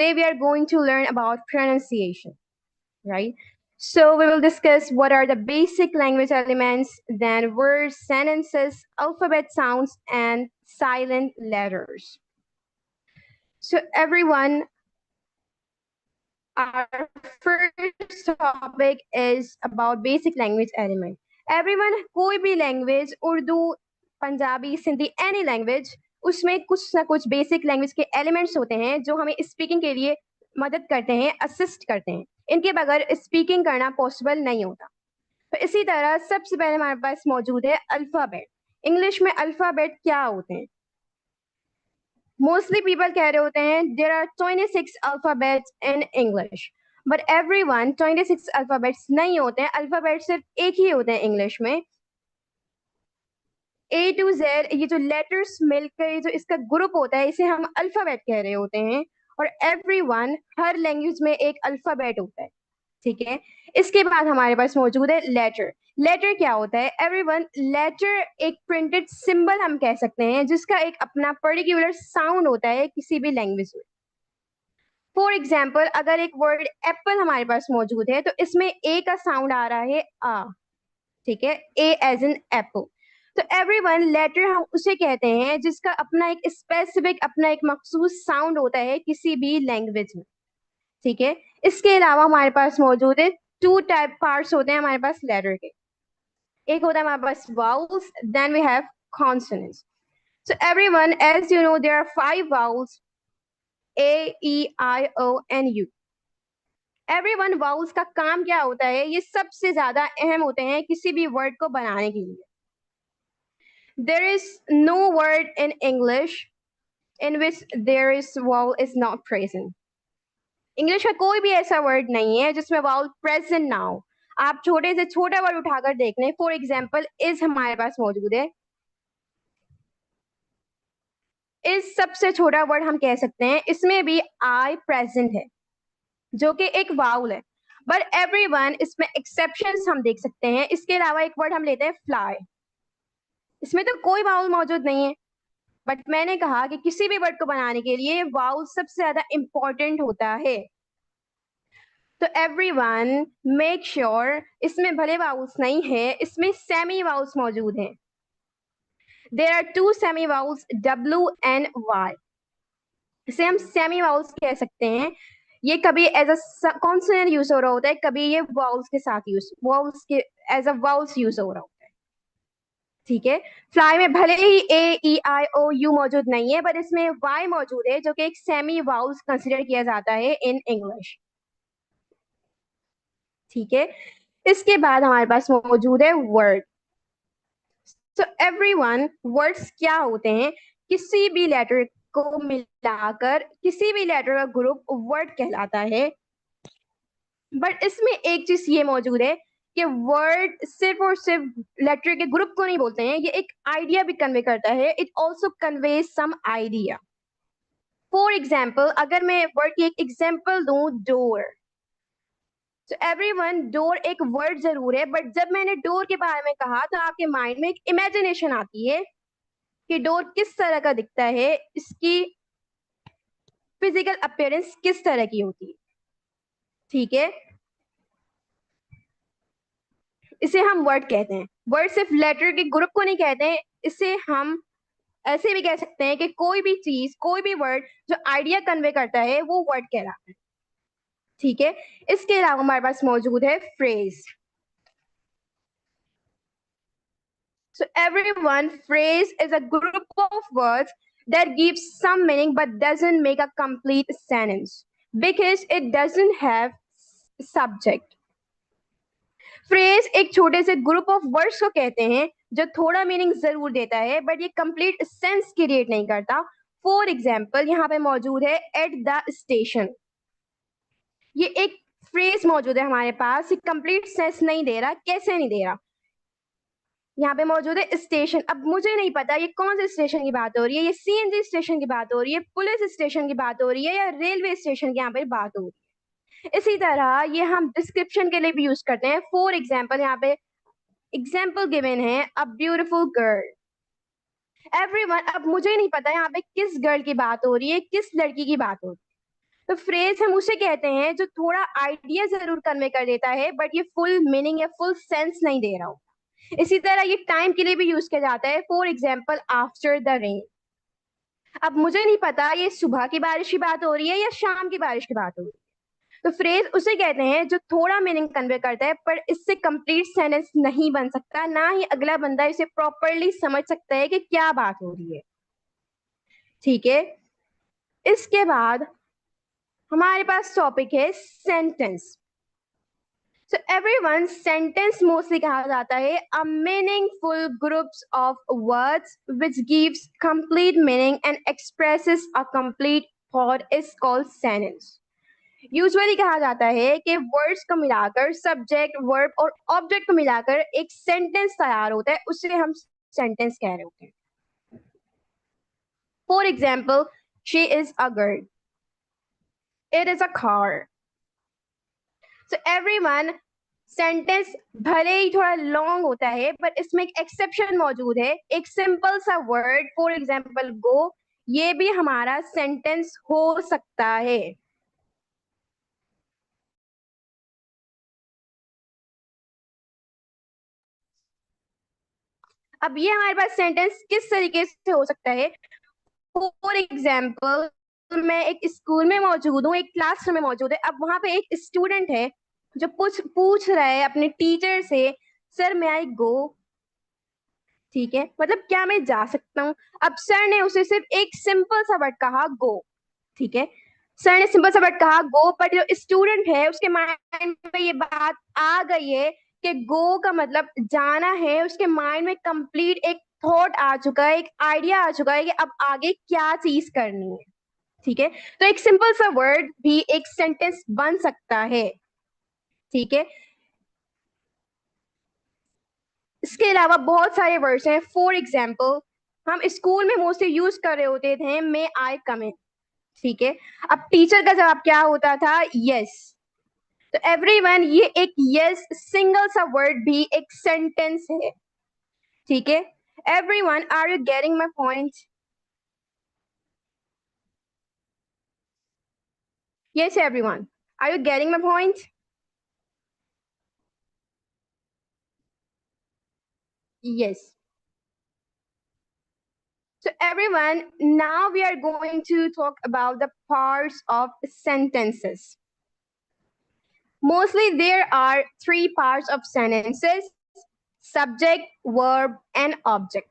today we are going to learn about pronunciation, right? So we will discuss what are the basic language elements, then words, sentences, alphabet sounds, and silent letters. So everyone, our first topic is about basic language element. Everyone, कोई भी language, Urdu, Punjabi, Sindhi, any language, उसमें कुछ ना कुछ basic language के elements होते हैं जो हमें स्पीकिंग के लिए मदद करते हैं, असिस्ट करते हैं. इनके बगैर स्पीकिंग करना पॉसिबल नहीं होता. तो इसी तरह सबसे पहले हमारे पास मौजूद है अल्फाबेट. इंग्लिश में अल्फाबेट क्या होते हैं? मोस्टली पीपल कह रहे होते हैं there are 26 alphabets in English, but everyone 26 alphabets नहीं होते हैं. अल्फाबेट सिर्फ एक ही होते हैं इंग्लिश में. ए टू जेड, ये जो लेटर्स मिलकर ये जो इसका ग्रुप होता है, इसे हम अल्फाबेट कह रहे होते हैं. और एवरीवन, हर लैंग्वेज में एक अल्फाबेट होता है, ठीक है. इसके बाद हमारे पास मौजूद है लेटर. लेटर क्या होता है एवरीवन? लेटर एक प्रिंटेड सिंबल हम कह सकते हैं जिसका एक अपना पर्टिकुलर साउंड होता है किसी भी लैंग्वेज में. फॉर एग्जाम्पल, अगर एक वर्ड एप्पल हमारे पास मौजूद है तो इसमें ए का साउंड आ रहा है आ, ठीक है, ए एज एन एप्पल. तो एवरीवन, लेटर हम उसे कहते हैं जिसका अपना एक स्पेसिफिक, अपना एक मखसूस साउंड होता है किसी भी लैंग्वेज में, ठीक है. इसके अलावा हमारे पास मौजूद है टू टाइप पार्ट्स होते हैं हमारे पास लेटर के. एक होता है हमारे पास vowels, then we have consonants. So everyone, as you know there are 5 vowels, A E I O and U. Everyone, vowels का काम क्या होता है? ये सबसे ज्यादा अहम होते हैं किसी भी वर्ड को बनाने के लिए. There is no word in English in which there is vowel is not present. English में कोई भी ऐसा वर्ड नहीं है जिसमें वाउल प्रेजेंट ना हो. आप छोटे से छोटा वर्ड उठाकर देख लें. फॉर एग्जाम्पल, इज हमारे पास मौजूद है. इज सबसे छोटा वर्ड हम कह सकते हैं. इसमें भी आई प्रेजेंट है जो कि एक वाउल है. बट एवरीवन, इसमें एक्सेप्शंस हम देख सकते हैं. इसके अलावा एक वर्ड हम लेते हैं फ्लाई. इसमें तो कोई वाउल मौजूद नहीं है, बट मैंने कहा कि किसी भी वर्ड को बनाने के लिए वाउल सबसे ज्यादा इंपॉर्टेंट होता है. तो एवरीवन, मेक श्योर इसमें भले वाउल्स नहीं है, इसमें सेमी वाउल्स मौजूद हैं. There are 2 semi vowels, W and Y. इसे हम सेमी वाउल्स कह सकते हैं. ये कभी एज अ कॉन्सोनेंट यूज हो रहा होता है, कभी ये वाउल्स के साथ यूज, वाउल्स के एज अ वाउल्स यूज हो रहा होता है, ठीक है. फ्लाई में भले ही ए ई आई ओ यू मौजूद नहीं है, बट इसमें वाई मौजूद है जो कि एक सेमी वाउल्स कंसिडर किया जाता है इन इंग्लिश, ठीक है. इसके बाद हमारे पास मौजूद है वर्ड. सो एवरीवन, वर्ड्स क्या होते हैं? किसी भी लेटर को मिलाकर किसी भी लेटर का ग्रुप वर्ड कहलाता है. बट इसमें एक चीज ये मौजूद है कि वर्ड सिर्फ और सिर्फ लेटर के ग्रुप को नहीं बोलते हैं, ये एक आइडिया भी कन्वे करता है. It also convey some idea. For example, अगर मैं वर्ड की एक एग्जाम्पल दूं, डोर. तो एवरीवन, डोर एक वर्ड जरूर है, बट जब मैंने डोर के बारे में कहा तो आपके माइंड में एक इमेजिनेशन आती है कि डोर किस तरह का दिखता है, इसकी फिजिकल अपीयरेंस किस तरह की होती है, ठीक है. इसे हम वर्ड कहते हैं. वर्ड सिर्फ लेटर के ग्रुप को नहीं कहते हैं, इसे हम ऐसे भी कह सकते हैं कि कोई भी चीज, कोई भी वर्ड जो आइडिया कन्वे करता है वो वर्ड कहलाता है, ठीक है. इसके अलावा हमारे पास मौजूद है phrase. So everyone, phrase is a group of words that gives some meaning but doesn't make a complete sentence because it doesn't have subject. Phrase एक छोटे से ग्रुप ऑफ वर्ड्स को कहते हैं जो थोड़ा मीनिंग जरूर देता है बट ये कंप्लीट सेंस क्रिएट नहीं करता. फॉर एग्जाम्पल, यहाँ पे मौजूद है एट द स्टेशन. ये एक फ्रेज मौजूद है हमारे पास, ये कंप्लीट सेंस नहीं दे रहा. कैसे नहीं दे रहा? यहाँ पे मौजूद है स्टेशन. अब मुझे नहीं पता ये कौन से स्टेशन की बात हो रही है, ये सीएनजी स्टेशन की बात हो रही है, पुलिस स्टेशन की बात हो रही है, या रेलवे स्टेशन की यहाँ पे बात हो रही है. इसी तरह ये हम डिस्क्रिप्शन के लिए भी यूज करते हैं. फॉर एग्जाम्पल, यहाँ पे एग्जाम्पल गिवन है अ ब्यूटिफुल गर्ल. एवरीवन, अब मुझे नहीं पता यहाँ पे किस गर्ल की बात हो रही है, किस लड़की की बात हो रही है. तो फ्रेज हम उसे कहते हैं जो थोड़ा आइडिया जरूर कन्वे कर देता है बट ये फुल मीनिंग या फुल सेंस नहीं दे रहा हो। इसी तरह ये टाइम के लिए भी यूज किया जाता है, for example after the rain. अब मुझे नहीं पता ये सुबह की बारिश की बात हो रही है या शाम की बारिश की बात हो रही है। तो फ्रेज उसे कहते हैं जो थोड़ा मीनिंग कन्वे करता है पर इससे कंप्लीट सेंटेंस नहीं बन सकता, ना ही अगला बंदा इसे प्रॉपरली समझ सकता है कि क्या बात हो रही है। ठीक है, इसके बाद हमारे पास टॉपिक है sentence. So everyone sentence mostly कहा जाता है a meaningful groups of words which gives complete meaning and expresses a complete thought is called sentence. Usually कहा जाता है कि वर्ड्स को मिलाकर सब्जेक्ट वर्ब और ऑब्जेक्ट को मिलाकर एक सेंटेंस तैयार होता है, उसे हम सेंटेंस कह रहे होते हैं। For example, she is a girl, it is a car. So everyone sentence भले ही थोड़ा लॉन्ग होता है पर इसमें एक एक्सेप्शन मौजूद है। एक सिंपल सा वर्ड फॉर एग्जाम्पल गो, ये भी हमारा सेंटेंस हो सकता है। अब ये हमारे पास सेंटेंस किस तरीके से हो सकता है? फॉर एग्जाम्पल, मैं एक स्कूल में मौजूद हूँ, एक क्लास में मौजूद है। अब वहां पे एक स्टूडेंट है जो पूछ पूछ रहा है अपने टीचर से, सर मैं आई गो। ठीक है, मतलब क्या मैं जा सकता हूँ? अब सर ने उसे सिर्फ एक सिंपल सा वर्ड कहा गो। ठीक है, सर ने सिंपल सा वर्ड कहा गो, पर जो स्टूडेंट है उसके माइंड में ये बात आ गई है कि गो का मतलब जाना है। उसके माइंड में कंप्लीट एक थॉट आ चुका है, एक आइडिया आ चुका है कि अब आगे क्या चीज करनी है। ठीक है, तो एक सिंपल सा वर्ड भी एक सेंटेंस बन सकता है। ठीक है, इसके अलावा बहुत सारे वर्ड्स हैं। फॉर एग्जाम्पल, हम स्कूल में मोस्टली यूज कर रहे होते थे मे आई कम इन। ठीक है, अब टीचर का जवाब क्या होता था? यस। तो एवरीवन, ये एक यस सिंगल सा वर्ड भी एक सेंटेंस है। ठीक है, everyone, are you getting my point? Yes everyone, are you getting my point? Yes. So everyone, now we are going to talk about the parts of sentences. Mostly there are three parts of sentences: subject, verb, and object.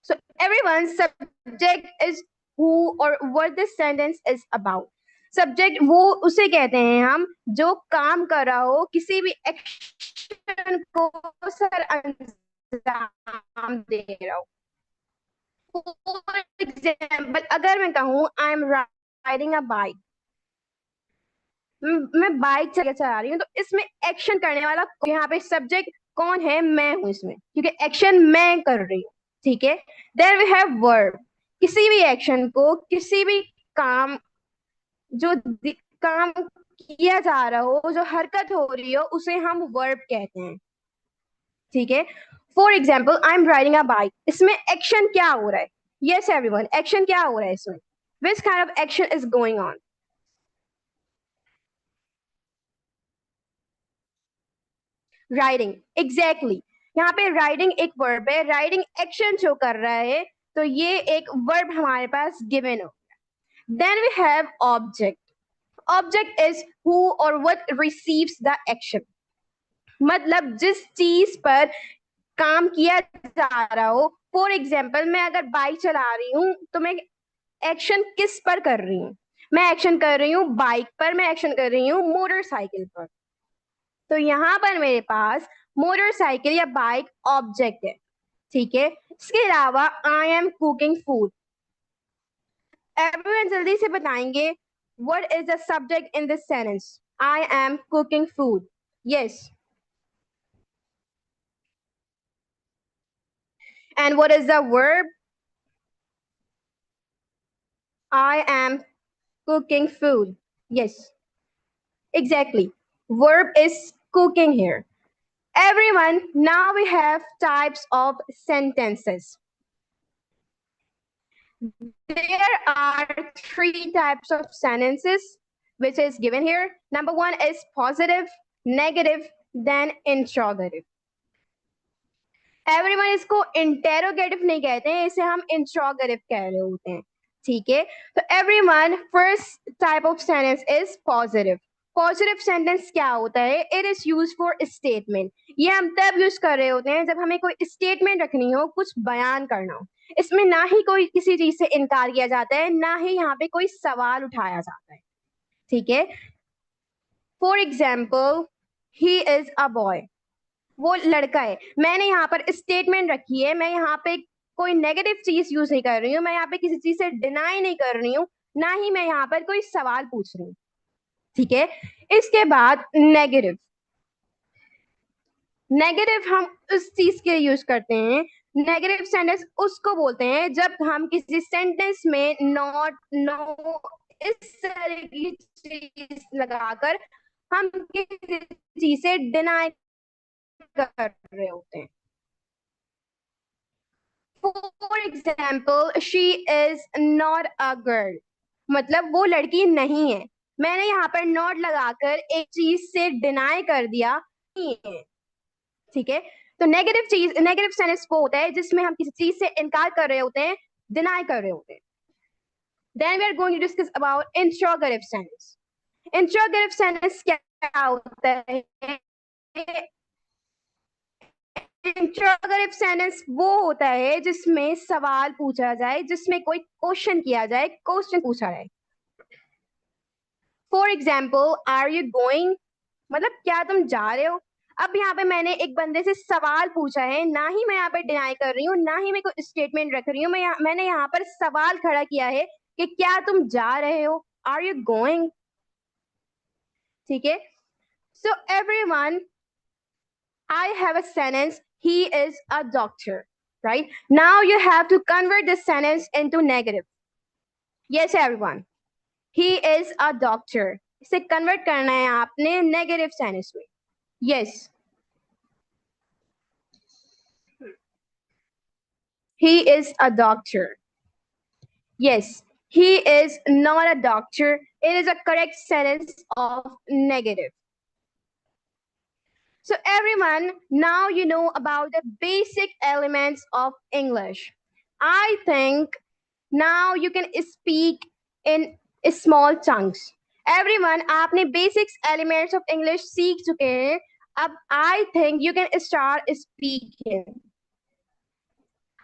So everyone, subject is who or what the sentence is about. Subject वो उसे कहते हैं हम जो काम कर रहा हो, किसी भी एक्शन को सर अंजाम दे रहा हो। फॉर एग्जाम्पल, अगर मैं कहूँ I am riding a bike, मैं बाइक चला रही हूँ, तो इसमें एक्शन करने वाला यहाँ पे सब्जेक्ट कौन है? मैं हूँ इसमें, क्योंकि एक्शन मैं कर रही हूँ। ठीक है, देयर वी हैव वर्ब। किसी भी एक्शन को, किसी भी काम जो काम किया जा रहा हो, जो हरकत हो रही हो, उसे हम वर्ब कहते हैं। ठीक है, for example I am riding a bike, इसमें एक्शन क्या हो रहा है? यस एवरीवन, एक्शन क्या हो रहा है इसमें? Which kind of action is going on? Riding, exactly. यहाँ पे राइडिंग एक वर्ब है, राइडिंग एक्शन शो कर रहा है, तो ये एक वर्ब हमारे पास गिवन हो। Then we have object. Object is who और व्हाट रिसीव्स द एक्शन, मतलब जिस चीज पर काम किया जा रहा हो। फॉर एग्जाम्पल, मैं अगर बाइक चला रही हूँ तो मैं एक्शन किस पर कर रही हूँ? मैं एक्शन कर रही हूँ बाइक पर, मैं एक्शन कर रही हूँ मोटरसाइकिल पर। तो यहाँ पर मेरे पास मोटरसाइकिल या बाइक ऑब्जेक्ट है। ठीक है, इसके अलावा I am cooking food. Everyone जल्दी से बताएंगे, what is the subject in this sentence? I am cooking food. Yes. And what is the verb? I am cooking food. Yes, exactly. Verb is cooking here. Everyone, now we have types of sentences. There are three types of sentences which is given here. Number one is positive, negative, then interrogative. Everyone इसको interrogative नहीं कहते हैं, इसे हम interrogative कह रहे होते हैं. ठीक है, तो everyone first type of sentence is positive. Positive sentence क्या होता है? It is use for statement. ये हम तब यूज कर रहे होते हैं जब हमें कोई स्टेटमेंट रखनी हो, कुछ बयान करना हो. इसमें ना ही कोई किसी चीज से इनकार किया जाता है, ना ही यहाँ पे कोई सवाल उठाया जाता है. ठीक है, for example, he is a boy. वो लड़का है. मैंने यहाँ पर स्टेटमेंट रखी है, मैं यहाँ पे कोई नेगेटिव चीज यूज नहीं कर रही हूँ, मैं यहाँ पे किसी चीज से डिनाई नहीं कर रही हूँ, ना ही मैं यहाँ पर कोई सवाल पूछ रही हूँ. ठीक है, इसके बाद नेगेटिव. नेगेटिव हम उस चीज के यूज करते हैं. नेगेटिव सेंटेंस उसको बोलते हैं जब हम किसी सेंटेंस में नॉट, नो, इस तरह की चीज लगाकर हम किसी चीज से डिनाई कर रहे होते हैं. For example, she is not a girl. मतलब वो लड़की नहीं है. मैंने यहाँ पर नॉट लगाकर एक चीज से डिनाई कर दिया, नहीं है. ठीक है, तो नेगेटिव चीज, नेगेटिव सेंटेंस वो होता है जिसमें हम किसी चीज से इनकार कर रहे होते हैं, डिनाई कर रहे होते हैं. Then we are going to discuss about interrogative sentence. Interrogative sentence क्या होता है? इंट्रोगेटिव सेंटेंस वो होता है जिसमें सवाल पूछा जाए, जिसमें कोई क्वेश्चन किया जाए, क्वेश्चन पूछा जाए. For example, are you going, मतलब क्या तुम जा रहे हो. अब यहाँ पे मैंने एक बंदे से सवाल पूछा है, ना ही मैं यहाँ पे डिनाई कर रही हूँ, ना ही मैं कोई स्टेटमेंट रख रही हूँ. मैंने यहाँ पर सवाल खड़ा किया है कि क्या तुम जा रहे हो, आर यू गोइंग. ठीक है, so everyone, I have a sentence, he is a doctor, right? Now you have to convert this sentence into negative. Yes, everyone. He is a doctor. इसे convert करना है आपने negative sentence में. Yes. He is a doctor. Yes. He is not a doctor. It is a correct sentence of negative. So everyone, now you know about the basic elements of English. I think now you can speak in small chunks. Everyone, आपने basics elements of English सीख चुके हैं. अब I think you can start speaking.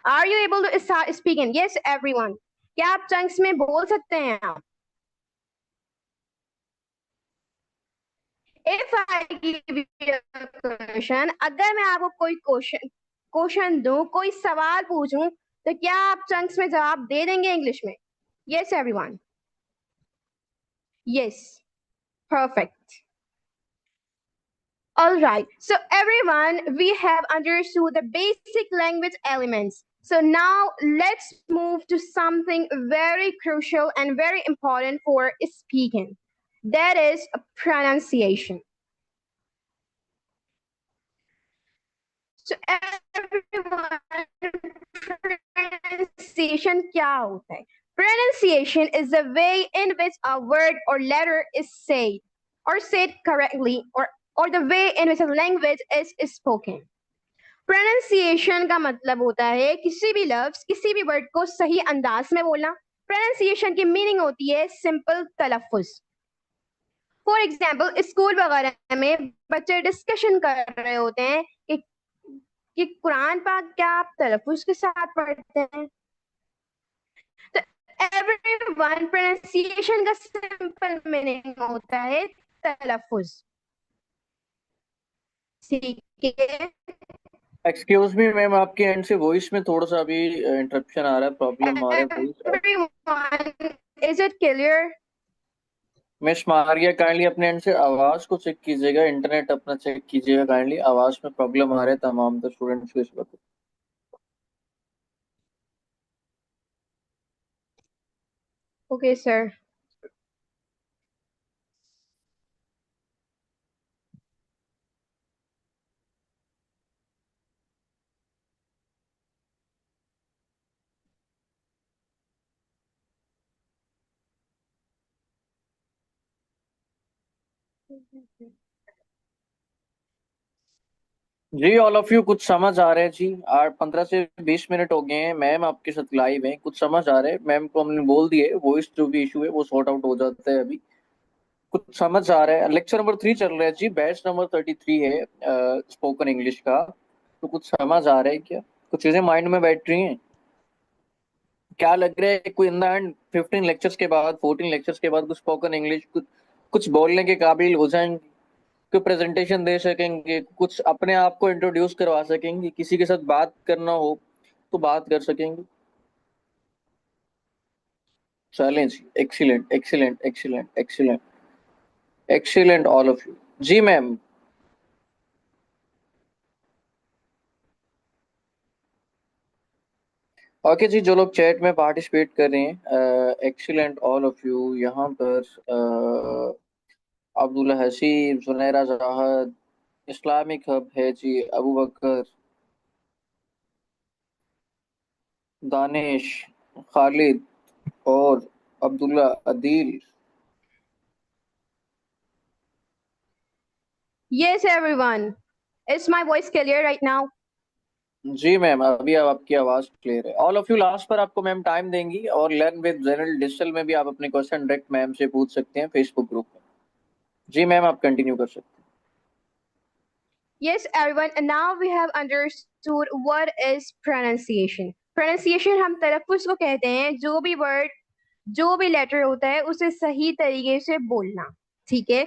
Are you able to start speaking? Yes, everyone. क्या आप chunks में बोल सकते हैं आप? If I give you a question, अगर मैं आपको कोई क्वेश्चन दूं, कोई सवाल पूछूं, तो क्या आप चंक्स में जवाब दे देंगे इंग्लिश में? Yes, everyone. Yes, perfect. All right. So everyone, we have understood the basic language elements. So now let's move to something very crucial and very important for speaking. That is pronunciation. So everyone, pronunciation क्या होता है? Pronunciation is the way in which a word or letter is said or said correctly, or the way in which a language is spoken. Pronunciation का मतलब होता है किसी भी लफ्ज, किसी भी वर्ड को सही अंदाज में बोलना. Pronunciation की मीनिंग होती है सिंपल तलफ्फुज. फॉर एग्जाम्पल, स्कूल वगैरह में बच्चे डिस्कशन कर रहे होते हैं कि कुरान पाक क्या आप तलफ्फुज के साथ पढ़ते हैं. तो एवरीवन, प्रोनाउंसिएशन का सिंपल मीनिंग होता है तलफ्फुज. ठीक है, एक्सक्यूज मी मैम, आपके एंड से वॉइस में थोड़ा सा अभी इंटरप्शन आ रहा है, प्रॉब्लम आ रहा है voice. Everyone, is it clear? Miss Maria, kindly अपने एंड से आवाज को चेक कीजिएगा, इंटरनेट अपना चेक कीजिएगा काइंडली. आवाज में प्रॉब्लम आ रहा है तमाम तो स्टूडेंट्स को इस वक्त. Okay sir. जी ऑल ऑफ यू, कुछ समझ आ रहे हैं जी? 8 15 से 20 मिनट हो गए हैं, मैम आपके साथ लाइव हैं, कुछ समझ आ रहे हैं? मैम को हमने बोल दिए वॉइस जो भी इशू है वो सॉर्ट आउट हो जाता है अभी। कुछ समझ आ रहा है? लेक्चर नंबर 3 चल रहा है जी, बैच नंबर 33 है स्पोकन इंग्लिश का। तो कुछ समझ आ रहा है क्या? कुछ चीजें माइंड में बैठ रही हैं? क्या लग रहा है कोई इन द एंड 15 लेक्चर्स के बाद, 14 लेक्चर्स के बाद कुछ स्पोकन इंग्लिश कुछ कुछ बोलने के काबिल हो जाएंगे? कोई प्रेजेंटेशन दे सकेंगे, कुछ अपने आप को इंट्रोड्यूस करवा सकेंगे, किसी के साथ बात करना हो तो बात कर सकेंगे? Challenge. Excellent excellent excellent excellent excellent all of you. जी मैम। ओके जी, जो लोग चैट में पार्टिसिपेट कर रहे हैं, एक्सीलेंट ऑल ऑफ यू। यहाँ पर अब्दुल्ला हसीब, जुनैरा जहाद, इस्लामिक हब है जी, अबू बकर, दानिश, खालिद और Abdullah Adeel. Yes, everyone. Is my voice clear right now? जी मैम, अभी अब आपकी आवाज क्लियर है। ऑल ऑफ यू, लास्ट पर आपको मैम टाइम देंगी और लर्न विद जनरल डिजिटल में भी आप अपने क्वेश्चन डायरेक्ट मैम से पूछ सकते हैं फेसबुक ग्रुप में। जी मैम, आप कंटिन्यू कर सकते Yes, everyone. And now we have understood what is pronunciation. Pronunciation हम तलफ़ुज़ को कहते हैं, जो भी वर्ड, जो भी लेटर होता है उसे सही तरीके से बोलना। ठीक है?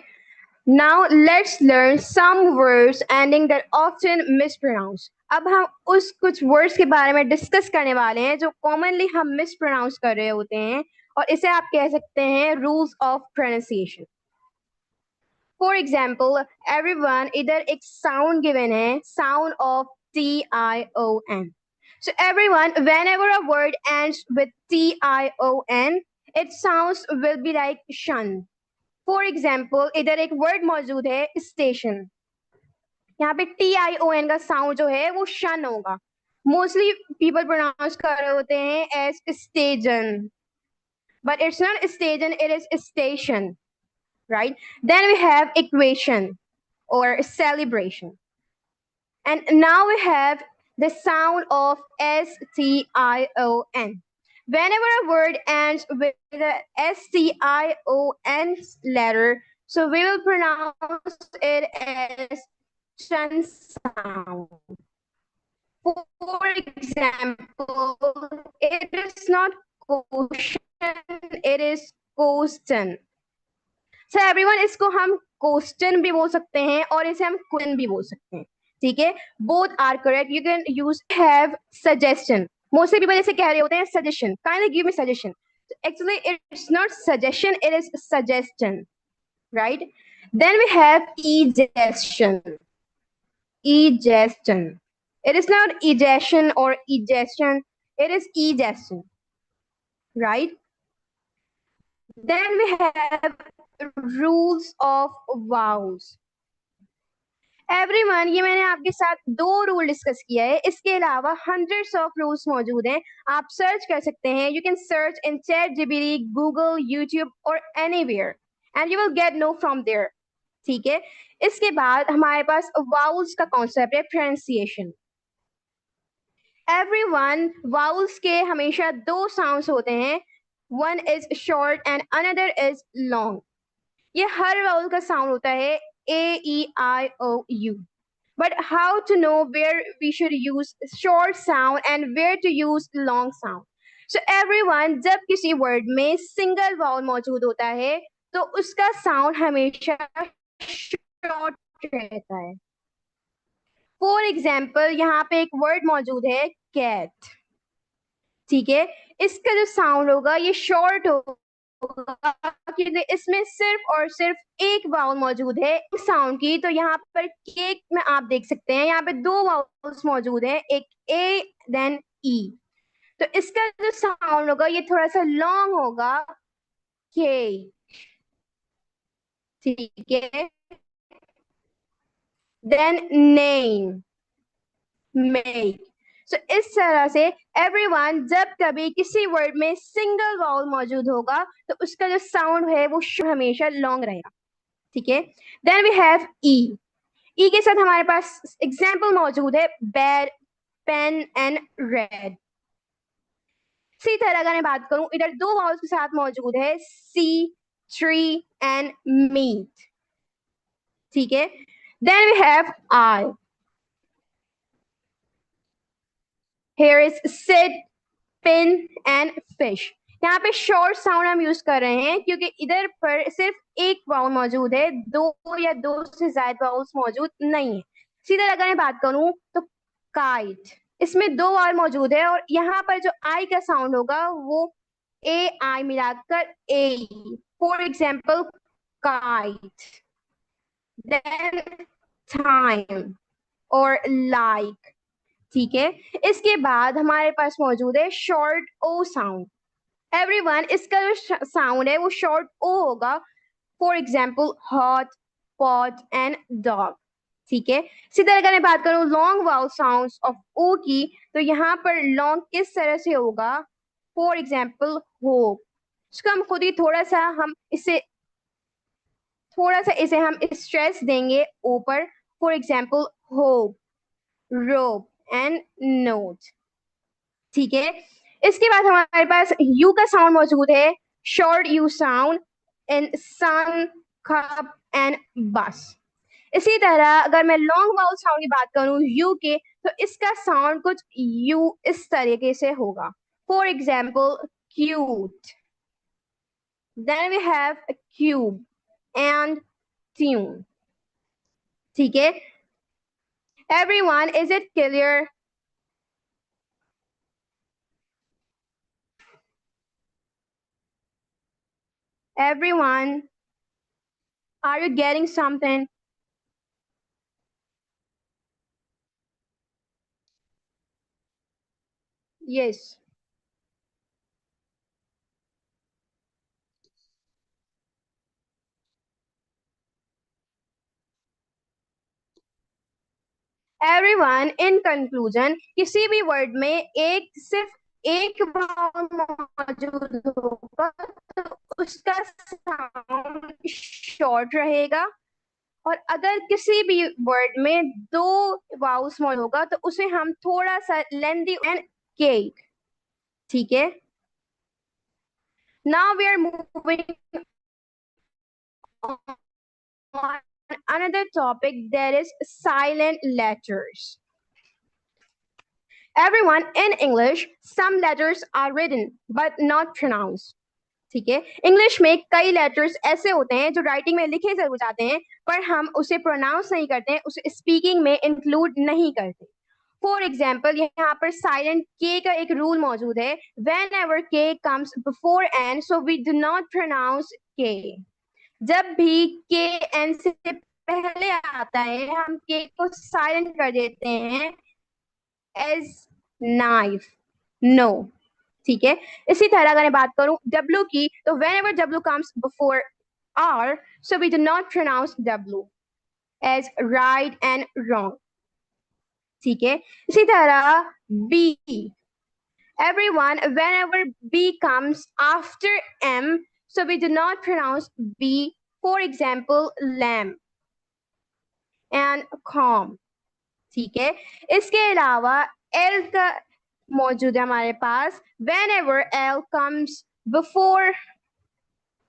Now let's learn some words ending that often mispronounced. अब हम उस कुछ वर्ड्स के बारे में डिस्कस करने वाले हैं जो कॉमनली हम मिसप्रोनाउंस कर रहे होते हैं, और इसे आप कह सकते हैं rules of pronunciation. For example, everyone, इधर एक साउंड गिवन है, sound of TION. So everyone, whenever a word ends with TION, its sounds will be like shun. For example, इधर एक वर्ड मौजूद है स्टेशन, यहाँ पे TION का साउंड जो है वो शन होगा। मोस्टली पीपल प्रोनाउंस कर रहे होते हैं एज स्टेजन, बट इट्स नॉट स्टेजन, it is station, right? Then we have equation or celebration. And now we have the sound of STION. Whenever a word ends with the STION letter, so we will pronounce it as shun sound. For example, it is not quotient, it is question. Sir everyone, इसको हम question भी बोल सकते हैं और इसे हम question भी बोल सकते हैं। ठीक है, both are correct, you can use have suggestion. Mostly people ऐसे कह रहे होते हैं suggestion, kindly give me suggestion. Actually it's not suggestion, it is suggestion, right? Then we have egestion. Egestion, it is not egestion or egestion, it is egestion, right? Then we have rules of vowels. Everyone, ये मैंने आपके साथ 2 rule discuss किया है, इसके अलावा hundreds of rules मौजूद हैं। आप सर्च कर सकते हैं, you can search in ChatGPT, Google, YouTube और anywhere, and you will get know from there. ठीक है, इसके बाद हमारे पास वाउल्स का कॉन्सेप्ट है, प्रोनाउंसिएशन। एवरीवन, वाउल्स के हमेशा 2 साउंड्स होते हैं, one is short and another is long. ये हर वाउल का साउंड होता है AEIOU. But how to know where we should use short sound and where to use long sound? So everyone, जब किसी word में single vowel मौजूद होता है तो उसका sound हमेशा short रहता है। For example, यहाँ पे एक word मौजूद है cat, ठीक है, इसका जो sound होगा ये short होगा क्योंकि इसमें सिर्फ और सिर्फ एक वाउल मौजूद है साउंड की। तो यहाँ पर केक में आप देख सकते हैं यहाँ पे 2 वाउल्स मौजूद हैं, एक ए देन ई। तो इसका जो साउंड होगा ये थोड़ा सा लॉन्ग होगा, के, ठीक है। Then name, make. सो इस तरह से एवरीवन, जब कभी किसी वर्ड में सिंगल वाउल मौजूद होगा तो उसका जो साउंड है वो हमेशा लॉन्ग रहेगा। ठीक है। देन वी हैव ई। ई के साथ हमारे पास एग्जाम्पल मौजूद है, बेड, पेन एंड रेड। इसी तरह अगर मैं बात करूं, इधर दो वाउल्स के साथ मौजूद है, सी, ट्री एंड मीट। ठीक है। Then we have I. Here is sit, pin and fish. यहाँ पे शॉर्ट साउंड हम यूज कर रहे हैं क्योंकि इधर पर सिर्फ एक वाउल मौजूद है, दो या दो से ज्यादा वाउल्स मौजूद नहीं है। सीधा अगर मैं बात करूं तो काइट, इसमें दो वाउल मौजूद है और यहाँ पर जो आई का साउंड होगा वो ए आई मिलाकर A, for example kite. Then time और लाइक। ठीक है। इसके बाद हमारे पास मौजूद है शॉर्ट ओ साउंड। एवरीवन, इसका जो साउंड है वो शॉर्ट ओ होगा, for example hot, pot and dog. ठीक है। इसी तरह अगर मैं बात करूं long vowel sounds of O की, तो यहाँ पर लॉन्ग किस तरह से होगा, फॉर एग्जाम्पल होप। इसको हम खुद ही थोड़ा सा इसे हम स्ट्रेस देंगे ऊपर, for example hope, rope and note. ठीक है। इसके बाद हमारे पास यू का साउंड मौजूद है, short U sound in sun, cup and bus. इसी तरह अगर मैं लॉन्ग वाउल साउंड की बात करूं यू के, तो इसका साउंड कुछ यू इस तरीके से होगा, for example cute. Then we have cube and tune. ठीक है। Everyone, is it clear? Everyone, are you getting something? Yes. Everyone, in conclusion, किसी भी वर्ड में सिर्फ एक वाउल मौजूद होगा तो उसका साउंड शॉर्ट रहेगा, और अगर किसी भी वर्ड में दो वाउल्स मौजूद होगा तो उसे हम थोड़ा सा लेंदी एंड केक। ठीक है। Now we are moving on another topic, that is silent letters. Everyone, in English, some letters are written but not pronounced. ठीक है। इंग्लिश में कई लेटर्स ऐसे होते हैं जो राइटिंग में लिखे जरूर जाते हैं पर हम उसे प्रोनाउंस नहीं करते हैं, उसे स्पीकिंग में इंक्लूड नहीं करते। फॉर एग्जाम्पल, यहाँ पर साइलेंट के का एक रूल मौजूद है, whenever K comes before N, so we do not pronounce K. जब भी के एन से पहले आता है हम के को साइलेंट कर देते हैं, एज नाइफ, नो। ठीक है। इसी तरह अगर मैं बात करूं डब्ल्यू की, तो whenever W comes before R, so we do not pronounce W, as write and wrong. ठीक है। इसी तरह B, everyone, whenever b comes after m, so we do not pronounce b, for example lamb and calm। ठीक है। इसके अलावा L का मौजूद है हमारे पास, whenever l comes before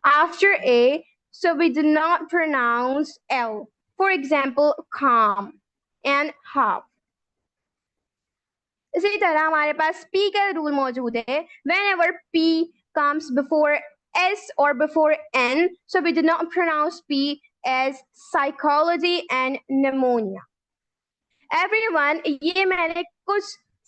after a, so we do not pronounce l, for example calm and half। इसी तरह हमारे पास P का रूल मौजूद है, whenever P comes before S or before N, so we do not pronounce P as psychology and pneumonia। Everyone, ये मैंने कुछ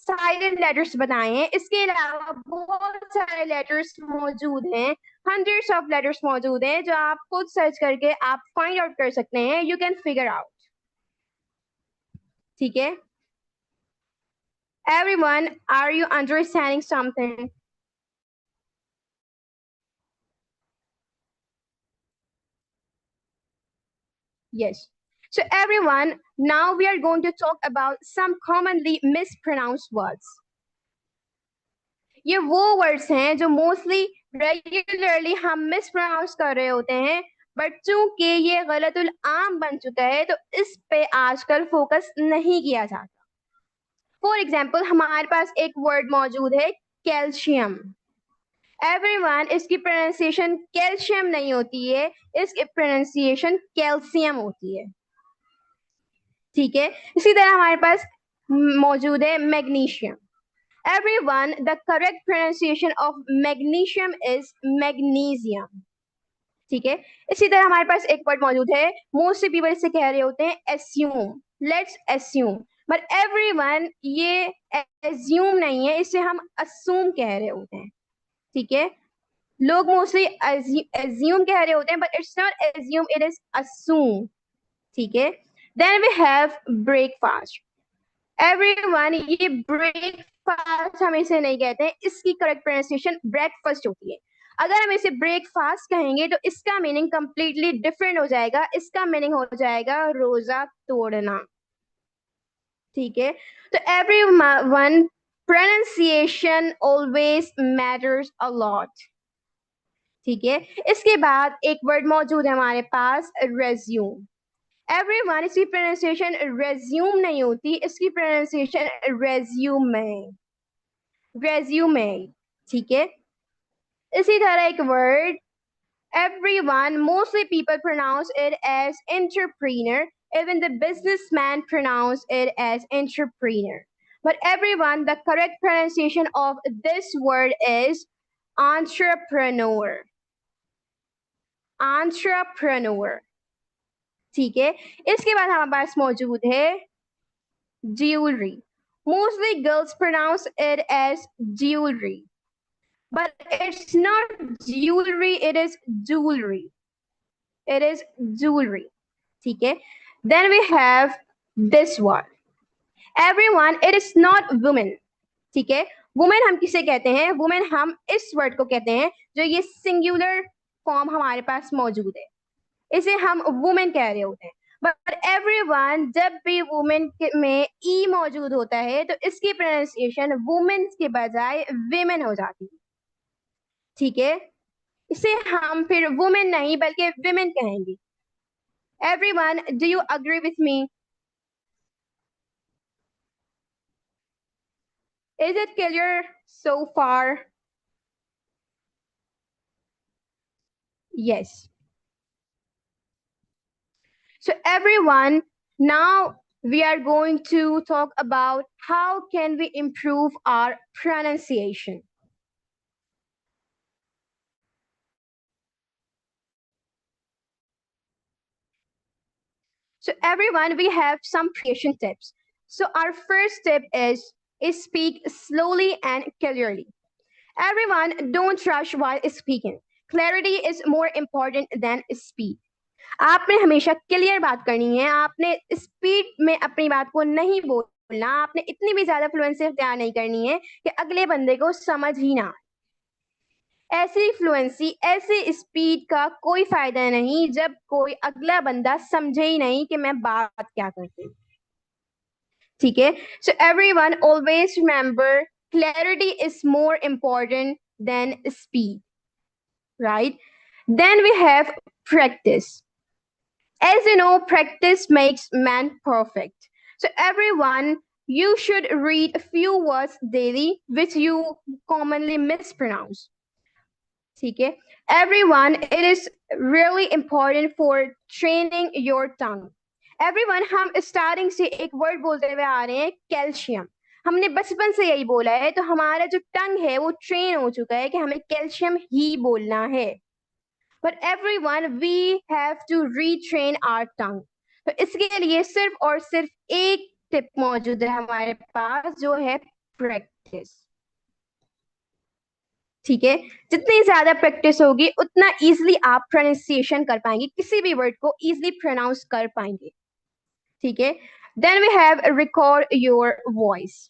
silent letters बताए हैं, इसके अलावा बहुत सारे लेटर्स मौजूद हैं, हंड्रेड्स ऑफ लेटर्स मौजूद हैं जो आप खुद सर्च करके आप फाइंड आउट कर सकते हैं, यू कैन फिगर आउट। ठीक है। Everyone, are you understanding something? Yes. So everyone, now we are going to talk about some commonly mispronounced words. ये वो वर्ड्स हैं जो मोस्टली रेगुलरली हम मिसप्रोनाउंस कर रहे होते हैं, बट चूंकि ये गलतुल आम बन चुका है तो इस पे आजकल फोकस नहीं किया जाता। फॉर एग्जाम्पल हमारे पास एक वर्ड मौजूद है कैल्शियम। एवरीवन, इसकी प्रोनाउंसिएशन कैल्शियम नहीं होती है, इसकी प्रोनाउंसिएशन कैल्शियम होती है। ठीक है, इसी तरह हमारे पास मौजूद है magnesium. Everyone, the correct pronunciation of magnesium is magnesium. ठीक है, इसी तरह हमारे पास एक वर्ड मौजूद है, मोस्ट पीपल इसे कह रहे होते हैं assume. Let's assume, but everyone ये एज्यूम नहीं है, इसे हम असूम कह रहे होते हैं। ठीक है, लोग मोस्टली एज्यूम कह रहे होते हैं, बट इट्स नॉट एज्यूम, इट इज असूम। ठीक है, then we have breakfast. Everyone, ये ब्रेकफास्ट हम इसे नहीं कहते हैं, इसकी करेक्ट प्रोनाउंसिएशन ब्रेकफास्ट होती है। अगर हम इसे ब्रेकफास्ट कहेंगे तो इसका मीनिंग कंप्लीटली डिफरेंट हो जाएगा, इसका मीनिंग हो जाएगा रोजा तोड़ना। ठीक है, तो everyone, pronunciation always matters a lot. ठीक है, इसके बाद एक वर्ड मौजूद है हमारे पास रेज्यूम। एवरीवन, इसकी प्रोनाउंसिएशन रेज्यूम नहीं होती, इसकी प्रोनाउंसिएशन रेज्यूमे। रेज्यूमे। ठीक है, इसी तरह एक word everyone, mostly people pronounce it as entrepreneur, even the businessman pronounce it as entrepreneur. But everyone, the correct pronunciation of this word is entrepreneur. Entrepreneur. ठीक है, इसके बाद हमारे पास मौजूद है jewelry. Mostly girls pronounce it as jewelry, but it's not jewelry, it is jewelry. It is jewelry. ठीक है, then we have this one. Everyone, it is not woman. ठीक है, वुमेन हम किसे कहते हैं? वुमेन हम इस वर्ड को कहते हैं जो ये सिंगुलर फॉर्म हमारे पास मौजूद है, इसे हम वुमेन कह रहे होते हैं। बट एवरीवन, जब भी वुमेन में ई मौजूद होता है तो इसकी प्रोनाउंसिएशन वुमेन के बजाय विमेन हो जाती है। ठीक है, इसे हम फिर वुमेन नहीं बल्कि विमेन कहेंगे। Everyone, do you agree with me? Is it clear so far? Yes. So everyone, now we are going to talk about how can we improve our pronunciation. So everyone, we have some pronunciation tips. So our first tip is speak slowly and clearly. Everyone, don't rush while speaking. Clarity is more important than speed. आपने हमेशा clear बात करनी है, आपने speed में अपनी बात को नहीं बोलना, आपने इतनी भी ज्यादा फ्लुएंसी इख्तियार नहीं करनी है कि अगले बंदे को समझ ही ना आए। ऐसी फ्लुएंसी, ऐसी स्पीड का कोई फायदा नहीं जब कोई अगला बंदा समझे ही नहीं कि मैं बात क्या करती हूँ। ठीक है, so everyone always remember, clarity is more important than speed, right? Then we have practice. As you know, practice makes man perfect. So everyone, you should read a few words daily which you commonly mispronounce. ठीक है, everyone, it is really important for training your tongue. Everyone, हम starting से एक word बोलते हुए आ रहे हैं calcium. हमने बचपन से यही बोला है, तो हमारा जो टंग है वो ट्रेन हो चुका है कि हमें कैल्शियम ही बोलना है। But everyone, we have to retrain our tongue. तो इसके लिए सिर्फ और सिर्फ एक टिप मौजूद है हमारे पास, जो है प्रैक्टिस। ठीक है, जितनी ज्यादा प्रैक्टिस होगी उतना इजीली आप प्रोनाउंसिएशन कर पाएंगे, किसी भी वर्ड को इजीली प्रोनाउंस कर पाएंगे। ठीक है, then we have record your voice.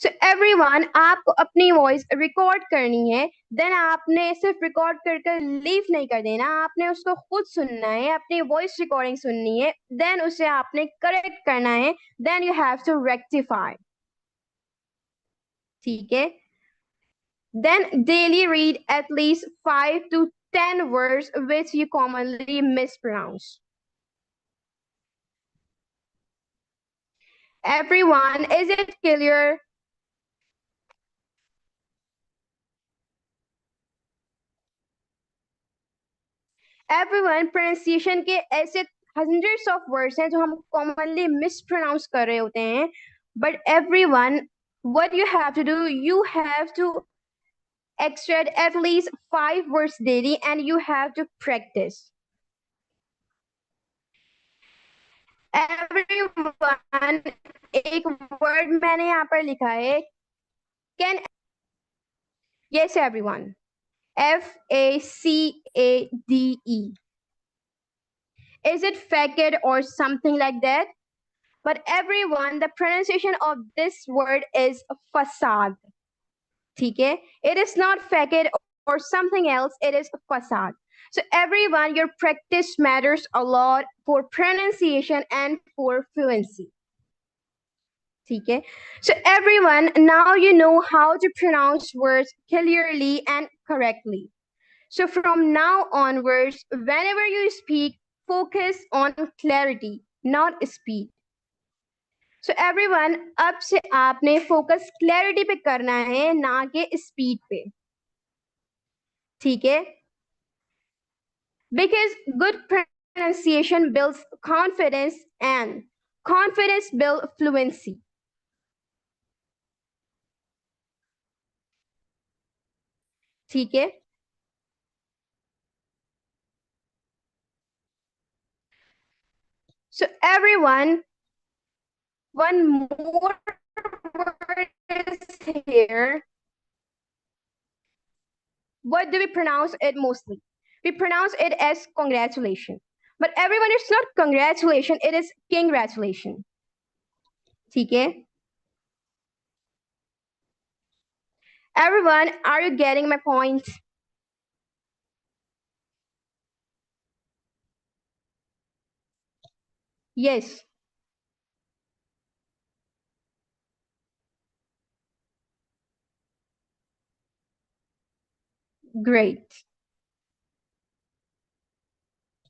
So everyone, आपको अपनी वॉइस रिकॉर्ड करनी है। देन आपने सिर्फ रिकॉर्ड कर लीव नहीं कर देना, आपने उसको खुद सुनना है, अपनी वॉइस रिकॉर्डिंग सुननी है, देन उसे आपने करेक्ट करना है, then you have to rectify. ठीक है, then daily read at least 5 to 10 words which you commonly mispronounce. Everyone, is it clear? Everyone, pronunciation के ऐसे hundreds of words हैं जो हम commonly mispronounce कर रहे होते हैं. But everyone, what you have to do, you have to extract at least 5 words daily and you have to practice. Everyone, एक word मैंने यहाँ पर लिखा है. Can, yes everyone, FACADE. Is it facade or something like that? But everyone, the pronunciation of this word is facade. ठीक है? It is not facade or something else, it is facade. So everyone, your practice matters a lot for pronunciation and for fluency. ठीक है? So everyone, now you know how to pronounce words clearly and correctly. So from now onwards, whenever you speak, focus on clarity, not speed. So everyone, अब से आपने focus clarity पे करना है, ना कि स्पीड पे. ठीक है? Because good pronunciation builds confidence and confidence builds fluency. ठीक है? So everyone, one more word is here. What do we pronounce it mostly? We pronounce it as congratulation. But everyone, it's not congratulation, it is congratulation. ठीक है? Everyone, are you getting my point? Yes. Great.